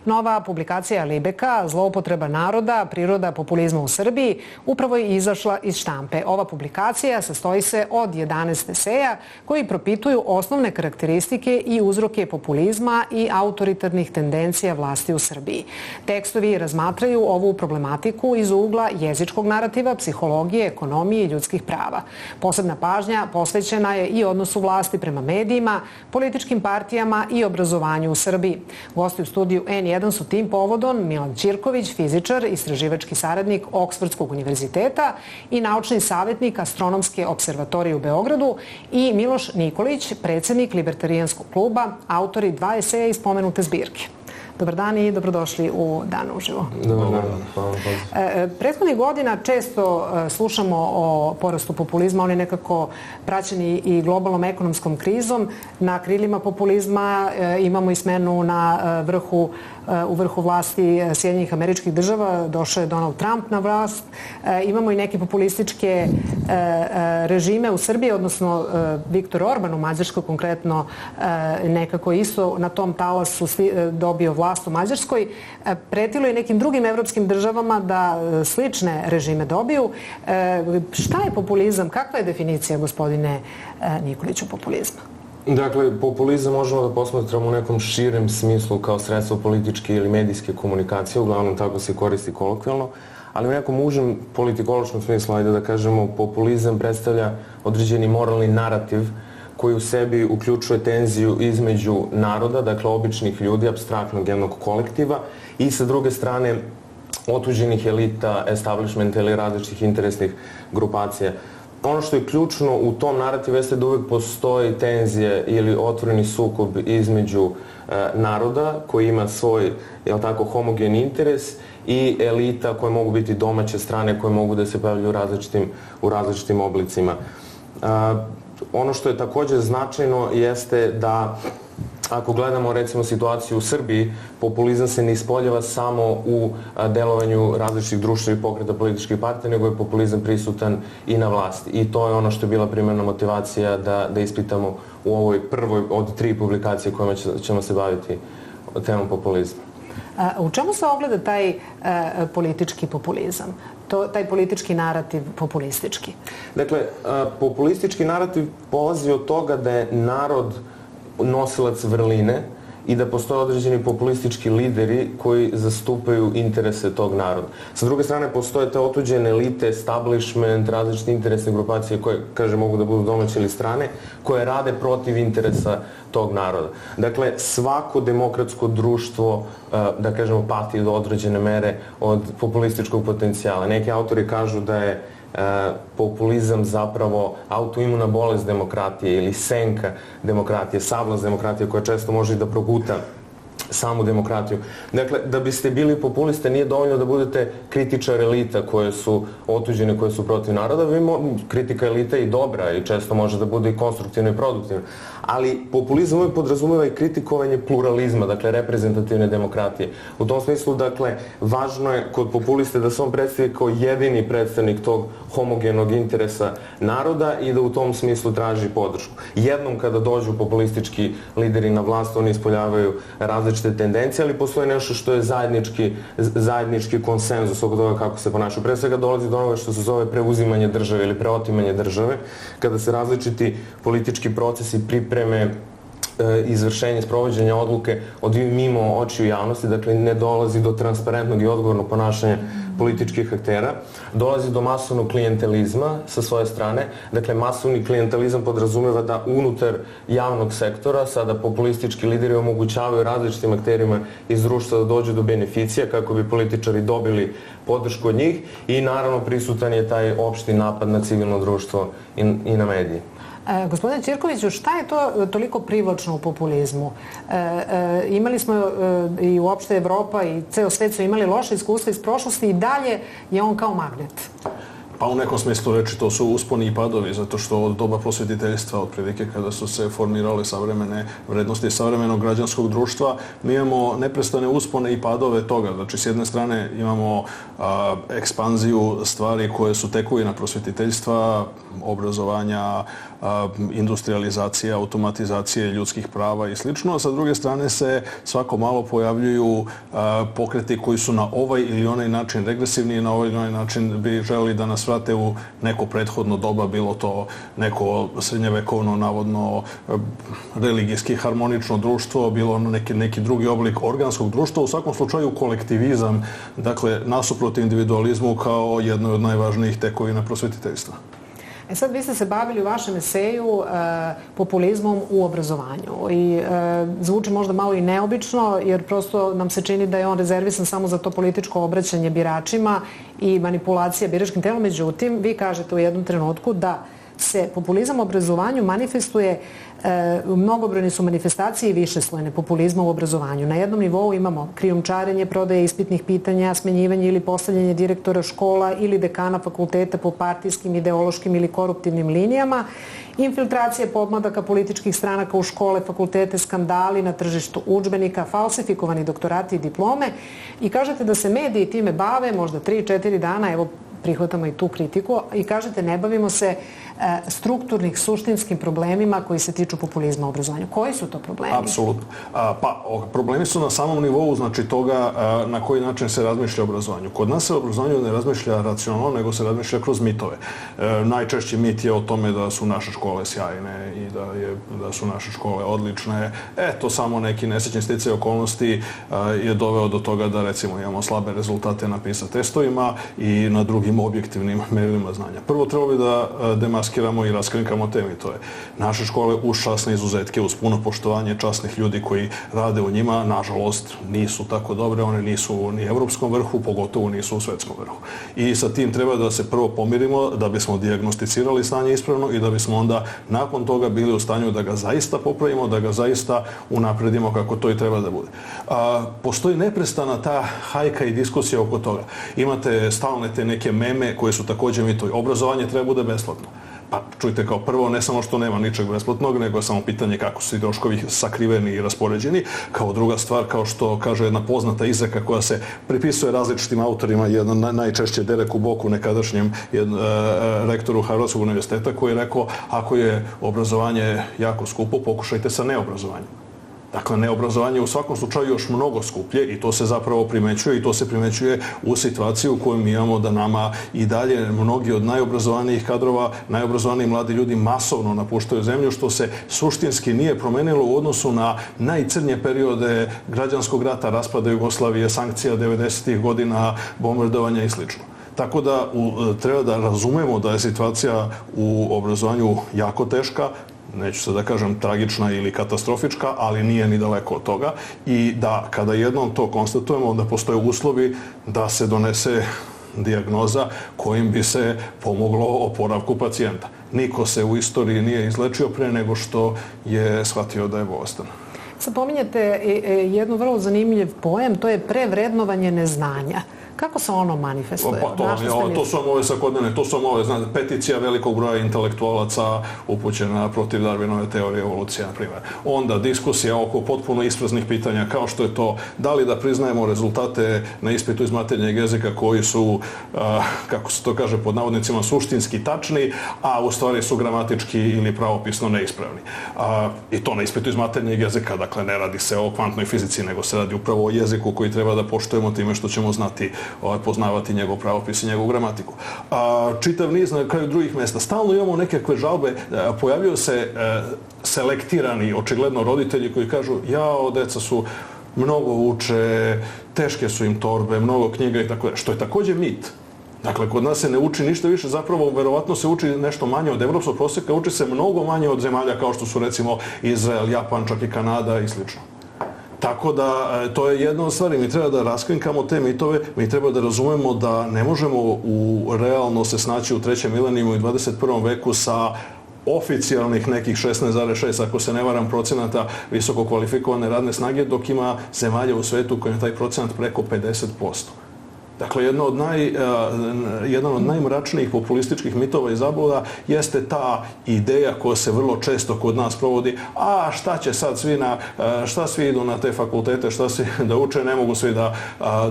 Nova publikacija Libeka, Zloupotreba naroda, priroda populizma u Srbiji, upravo je izašla iz štampe. Ova publikacija sastoji se od 11 eseja koji propituju osnovne karakteristike i uzroke populizma i autoritarnih tendencija vlasti u Srbiji. Tekstovi razmatraju ovu problematiku iz ugla jezičkog narativa, psihologije, ekonomije i ljudskih prava. Posebna pažnja posvećena je i odnosu vlasti prema medijima, političkim partijama i obrazovanju u Srbiji. Gosti u studiju N1 su tim povodom Milan Ćirković, fizičar, istraživački saradnik Oksfordskog univerziteta i naučni savjetnik Astronomske observatorije u Beogradu, i Miloš Nikolić, predsjednik Libertarijanskog kluba, autori 2 eseja iz pomenute zbirke. Dobar dan i dobrodošli u Dan uživo. Dobar dan, hvala. Prethodnih godina često slušamo o porastu populizma, on je nekako praćen i globalnom ekonomskom krizom. Na krilima populizma imamo i smenu u vrhu vlasti Sjedinjenih Američkih Država, došao je Donald Trump na vlast. Imamo i neke populističke režime u Srbiji, odnosno Viktor Orban u Mađarskoj konkretno nekako isto na tom talasu dobio vlast u Mađarskoj. Pretilo je nekim drugim evropskim državama da slične režime dobiju. Šta je populizam? Kakva je definicija, gospodine Nikoliću, populizma? Dakle, populizam možemo da posmatramo u nekom širem smislu kao sredstvo političke ili medijske komunikacije, uglavnom tako se koristi kolokvijalno, ali u nekom užem politikološkom smislu, ajde da kažemo, populizam predstavlja određeni moralni narativ koji u sebi uključuje tenziju između naroda, dakle običnih ljudi, apstraktnog jednog kolektiva, i sa druge strane otuđenih elita, establishmenta ili različitih interesnih grupacija. Ono što je ključno u tom narativu jeste da uvijek postoji tenzija ili otvoreni sukob između naroda koji ima svoj, jel tako, homogen interes i elita koje mogu biti domaće strane, koje mogu da se pojavljuju u različitim oblicima. Ono što je također značajno jeste da ako gledamo recimo situaciju u Srbiji, populizam se ne ispoljava samo u delovanju različitih društvenih pokreta, političkih partija, nego je populizam prisutan i na vlasti. I to je ono što je bila primarna motivacija da ispitamo u ovoj prvoj od 3 publikacije kojima ćemo se baviti temom populizma. U čemu se ogleda taj politički populizam? Taj politički narativ populistički? Dakle, populistički narativ polazi od toga da je narod nosilac vrline i da postoje određeni populistički lideri koji zastupaju interese tog naroda. Sa druge strane, postoje te otuđene elite, establishment, različite interesne grupacije koje, kaže, mogu da budu domaće ili strane, koje rade protiv interesa tog naroda. Dakle, svako demokratsko društvo, da kažemo, pati do određene mere od populističkog potencijala. Neki autori kažu da je populizam zapravo autoimuna bolest demokratije ili senka demokratije, sablazn demokratije koja često može i da proguta samu demokratiju. Dakle, da biste bili populiste nije dovoljno da budete kritičar elita koje su otuđene, koje su protiv naroda. Kritika elita je i dobra i često može da bude i konstruktivna i produktivna. Ali populizam uvijek podrazumeva i kritikovanje pluralizma, dakle reprezentativne demokratije. U tom smislu, dakle, važno je kod populiste da se on predstavi kao jedini predstavnik tog homogenog interesa naroda i da u tom smislu traži podršku. Jednom kada dođu populistički lideri na vlast, oni ispoljavaju različite tendencije, ali postoji nešto što je zajednički konsenzus oko toga kako se ponašaju. Pre svega dolazi do onoga što se zove preuzimanje države ili preotimanje države, kada se različiti politički procesi pripreme izvršenje, sprovođenja odluke odviju mimo očiju javnosti, dakle ne dolazi do transparentnog i odgovornog ponašanja političkih aktera, dolazi do masovnog klijentelizma sa svoje strane. Dakle, masovni klijentelizam podrazumeva da unutar javnog sektora sada populistički lideri omogućavaju različitim akterima iz društva da dođu do beneficija kako bi političari dobili podršku od njih i naravno prisutan je taj opšti napad na civilno društvo i na medije. Gospodine Ćirkoviću, šta je to toliko privlačno u populizmu? Imali smo i uopšte Evropa i ceo svet su imali loše iskustva iz prošlosti i dalje je on kao magnet. Pa u nekom smislu reči to su usponi i padovi, zato što od doba prosvjetiteljstva, otprilike kada su se formirale savremene vrednosti savremenog građanskog društva, mi imamo neprestane uspone i padove toga. Znači, s jedne strane imamo ekspanziju stvari koje su tekovina prosvjetiteljstva, obrazovanja, industrializacija, automatizacije ljudskih prava i slično. Sa druge strane se svako malo pojavljuju pokreti koji su na ovaj ili onaj način regresivni i na ovaj ili onaj način bi želeli da nas vrate u neko prethodno doba, bilo to neko srednjevekovno, navodno religijski harmonično društvo, bilo neki drugi oblik organskog društva, u svakom slučaju kolektivizam, dakle, nasuprot individualizmu kao jednoj od najvažnijih tekovina prosvjetiteljstva. Sad, vi ste se bavili u vašem eseju populizmom u obrazovanju i zvuči možda malo i neobično, jer prosto nam se čini da je on rezervisan samo za to političko obraćanje biračima i manipulacija biračkim telom. Međutim, vi kažete u jednom trenutku da se populizam u obrazovanju manifestuje, mnogobrojne su manifestacije i višeslojne populizma u obrazovanju. Na jednom nivou imamo krijumčarenje, prodaje ispitnih pitanja, smenjivanje ili postavljanje direktora škola ili dekana fakulteta po partijskim, ideološkim ili koruptivnim linijama, infiltracije podmladaka političkih stranaka u škole, fakultete, skandali na tržištu udžbenika, falsifikovani doktorati i diplome, i kažete da se mediji time bave možda 3-4 dana, evo prihvatamo i tu kritiku, i kažete ne bavimo se strukturnih, suštinskim problemima koji se tiču populizma u obrazovanju. Koji su to problemi? Apsolutno. Pa, problemi su na samom nivou, znači toga na koji način se razmišlja o obrazovanju. Kod nas se o obrazovanju ne razmišlja racionalno, nego se razmišlja kroz mitove. Najčešći mit je o tome da su naše škole sjajne i da su naše škole odlične. Eto, samo neki nesrećni sticaj okolnosti je doveo do toga da, recimo, imamo slabe rezultate na PISA testovima i na drugim objektivnim merilima znanja. Prvo, trebalo bi da demaskiramo i raskrinkamo te mitove. Naše škole uz časne izuzetke, uz puno poštovanje časnih ljudi koji rade u njima, nažalost, nisu tako dobre, one nisu ni evropskom vrhu, pogotovo nisu u svetskom vrhu. I sa tim treba da se prvo pomirimo, da bismo dijagnosticirali stanje ispravno i da bismo onda nakon toga bili u stanju da ga zaista popravimo, da ga zaista unapredimo kako to i treba da bude. Postoji neprestana ta hajka i diskusija oko toga. Imate stalne te neke meme koje su također mitovi. Obrazovanje treba bude besplatno. Pa čujte, kao prvo, ne samo što nema ničeg besplatnog, nego je samo pitanje kako su troškovi sakriveni i raspoređeni. Kao druga stvar, kao što kaže jedna poznata izreka koja se pripisuje različitim autorima, jedan najčešće Dereku Boku, nekadašnjem rektoru Harvardskog univerziteta, koji je rekao, ako je obrazovanje jako skupo, pokušajte sa neobrazovanjem. Dakle, neobrazovanje je u svakom slučaju još mnogo skuplje i to se zapravo primećuje i to se primećuje u situaciji u kojoj mi imamo da nama i dalje mnogi od najobrazovanijih kadrova, najobrazovaniji mladi ljudi masovno napuštaju zemlju, što se suštinski nije promenilo u odnosu na najcrnje periode građanskog rata, raspada Jugoslavije, sankcija 90-ih godina, bombardovanja i sl. Tako da treba da razumemo da je situacija u obrazovanju jako teška, neću se da kažem tragična ili katastrofička, ali nije ni daleko od toga, i da kada jednom to konstatujemo, onda postoje uslovi da se donese dijagnoza kojim bi se pomoglo oporavku pacijenta. Niko se u istoriji nije izlečio pre nego što je shvatio da je bolestan. Sad pominjete jednu vrlo zanimljiv pojam, to je prevrednovanje neznanja. Kako se ono manifestuje? To su vam ove svakodnevne, to su vam ove, znate, peticija velikog broja intelektualaca upućena protiv Darwinove teorije evolucije, na primjer. Onda diskusija oko potpuno ispraznih pitanja, kao što je to da li da priznajemo rezultate na ispitu iz maternjeg jezika koji su, kako se to kaže pod navodnicima, suštinski tačni, a u stvari su gramatički ili pravopisno neispravni. I to na ispitu iz maternjeg jezika, dakle, ne radi se o kvantnoj fizici, nego se radi upravo o jeziku koji treba da poštujemo time što ćemo znati poznavati njegov pravopis i njegovu gramatiku. Čitav niz na kraju drugih mesta. Stalno imamo nekakve žalbe, pojavljaju se selektirani, očigledno, roditelji koji kažu, jao, deca su mnogo uče, teške su im torbe, mnogo knjiga i tako, što je također mit. Dakle, kod nas se ne uči ništa više, zapravo verovatno se uči nešto manje od evropskog prosjeka, uči se mnogo manje od zemalja kao što su, recimo, Izrael, Japan, čak i Kanada i slično. Tako da, to je jedna od stvari. Mi treba da raskrinkamo te mitove, mi treba da razumemo da ne možemo realno se snaći u trećem milenijumu i 21. veku sa oficijalnih nekih 16,6, ako se ne varam, procenata visoko kvalifikovane radne snage, dok ima zemalja u svetu kojima je taj procenat preko 50%. Dakle, jedan od najmračnijih populističkih mitova i zabluda jeste ta ideja koja se vrlo često kod nas provodi, a šta će sad šta svi idu na te fakultete, šta svi da uče, ne mogu svi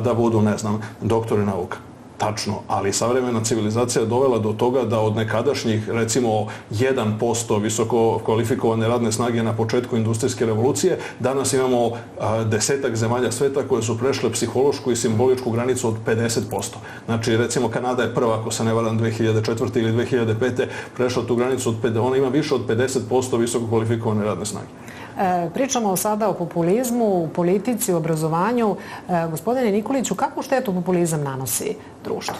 da budu, ne znam, doktori nauka. Tačno, ali savremena civilizacija je dovela do toga da od nekadašnjih, recimo, 1% visoko kvalifikovane radne snage na početku industrijske revolucije, danas imamo 10-ak zemalja sveta koje su prešle psihološku i simboličku granicu od 50%. Znači, recimo, Kanada je prva, ako se ne varam, 2004. ili 2005. prešla tu granicu, ona ima više od 50% visoko kvalifikovane radne snage. Pričamo sada o populizmu, politici, obrazovanju. Gospodine Nikoliću, kakvu štetu populizam nanosi društvu?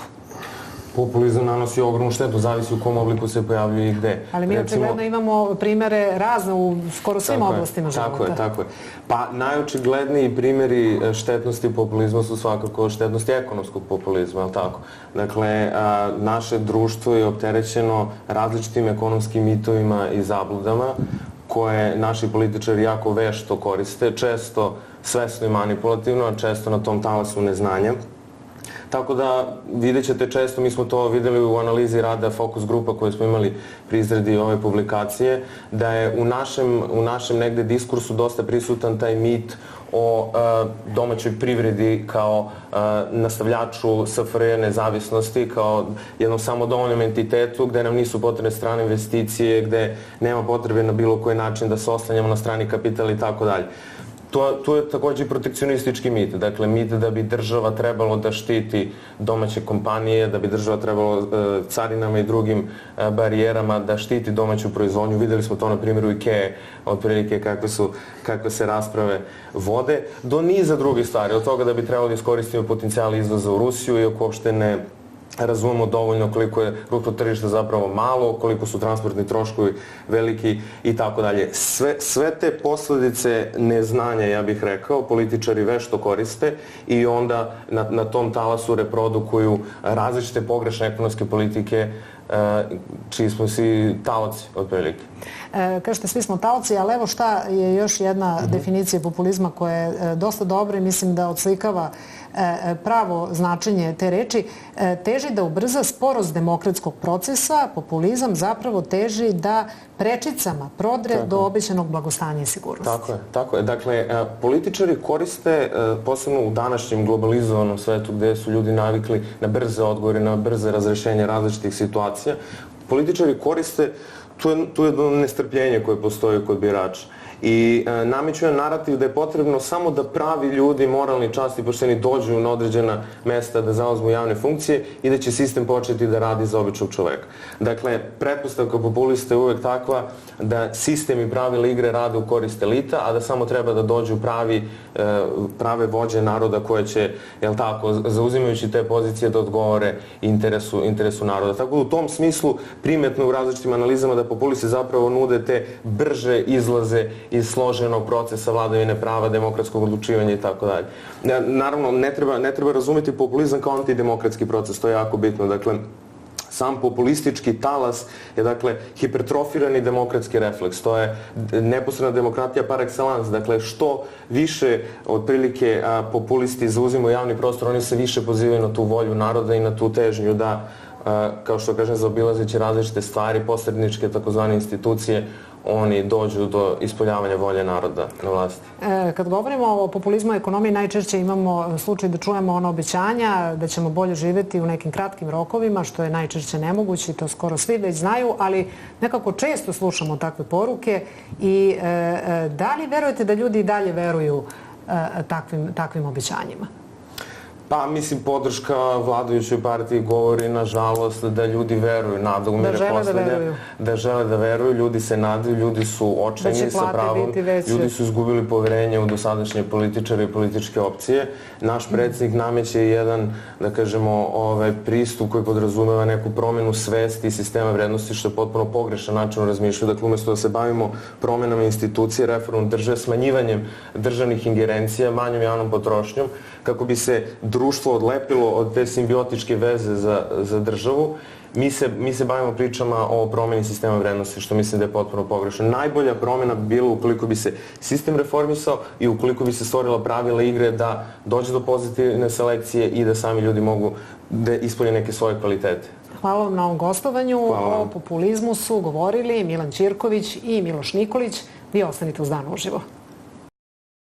Populizam nanosi ogromnu štetu, zavisi u kom obliku se pojavljuje i gde. Ali mi očigledno imamo primere razne u skoro svim oblastima života. Tako je. Pa najočigledniji primjeri štetnosti populizma su svakako štetnosti ekonomskog populizma, je li tako? Dakle, naše društvo je opterećeno različitim ekonomskim mitovima i zabludama koje naši političari jako vešto koriste, često svesno i manipulativno, a često na tom talasu neznanja. Tako da vidjet ćete često, mi smo to vidjeli u analizi rada fokus grupa koje smo imali pri izradi ove publikacije, da je u našem negde diskursu dosta prisutan taj mit o domaćoj privredi kao nastavljaču SFRJ nezavisnosti, kao jednom samodovoljnom entitetu gde nam nisu potrebne strane investicije, gde nema potrebe na bilo koji način da se oslanjamo na strani kapital i tako dalje. To je također protekcionistički mit. Dakle, mit da bi država trebalo da štiti domaće kompanije, da bi država trebalo carinama i drugim barijerama da štiti domaću proizvodnju. Videli smo to na primjeru IKEA, otprilike kakve se rasprave vode, do niza drugih stvari. Od toga da bi trebalo da iskoristimo potencijal izvoza u Rusiju i ako uopšte ne razumemo dovoljno koliko je rusko tržište zapravo malo, koliko su transportni troškovi veliki i tako dalje. Sve te posljedice neznanja, ja bih rekao, političari vešto koriste i onda na tom talasu reprodukuju različite pogrešne ekonomske politike čiji smo svi taoci, otprilike. Kažete, svi smo taoci, ali evo šta je još jedna definicija populizma koja je dosta dobra i mislim da odslikava pravo značenje te reči. Teži da ubrza sporost demokratskog procesa, populizam zapravo teži da prečicama prodre do obećanog blagostanja i sigurnosti. Tako je. Dakle, političari koriste, posebno u današnjem globalizovanom svetu gdje su ljudi navikli na brze odgovore, na brze razrešenje različitih situacija, političari koriste tu jedno nestrpljenje koje postoji kod birača. I nameću je narativ da je potrebno samo da pravi ljudi, moralni, časni, pošteni dođu na određena mesta da zauzmu javne funkcije i da će sistem početi da radi za običnog čoveka. Dakle, pretpostavka populista je uvek takva da sistem i pravila igre rade u korist elita, a da samo treba da dođu prave vođe naroda koje će, jel tako, zauzimajući te pozicije da odgovore interesu naroda. Tako da u tom smislu primetno u različitim analizama da populisti zapravo nude te brže izlaze iz složenog procesa vladavine prava, demokratskog odlučivanja i tako dalje. Naravno, ne treba razumjeti populizam kao antidemokratski proces, to je jako bitno. Dakle, sam populistički talas je, dakle, hipertrofirani demokratski refleks. To je neposredna demokratija par excellence. Dakle, što više otprilike populisti zauzimaju javni prostor, oni se više pozivaju na tu volju naroda i na tu težnju da, kao što kažem, zaobilazeći različite stvari, posredničke takozvane institucije, oni dođu do ispoljavanja volje naroda na vlasti. Kad govorimo o populizmu i ekonomiji, najčešće imamo slučaj da čujemo ona obećanja da ćemo bolje živjeti u nekim kratkim rokovima, što je najčešće nemoguće i to skoro svi već znaju, ali nekako često slušamo takve poruke i da li verujete da ljudi i dalje veruju takvim obećanjima? Pa, mislim, podrška vladajućoj partiji govori, nažalost, da ljudi veruju, nada umire poslednje, da žele da veruju, ljudi se nadaju, ljudi su očajni sa pravom, ljudi su izgubili poverenje u dosadašnje političare i političke opcije. Naš predsjednik nameće jedan, da kažemo, pristup koji podrazumeva neku promjenu svesti i sistema vrednosti, što je potpuno pogrešan način razmišljanja. Dakle, umjesto da se bavimo promjenama institucije, reformom države, smanjivanjem državnih ingerencija, manjom javnom potrošnjom, kako bi se društvo odlepilo od te simbiotičke veze za državu. Mi se bavimo pričama o promeni sistema vrednosti, što mislim da je potpuno pogrešno. Najbolja promena bi bila ukoliko bi se sistem reformisao i ukoliko bi se stvorila pravila igre da dođe do pozitivne selekcije i da sami ljudi mogu da ispolje neke svoje kvalitete. Hvala vam na ovom gostovanju. O populizmu su govorili Milan Ćirković i Miloš Nikolić. Vi ostanite uz Dan uživo.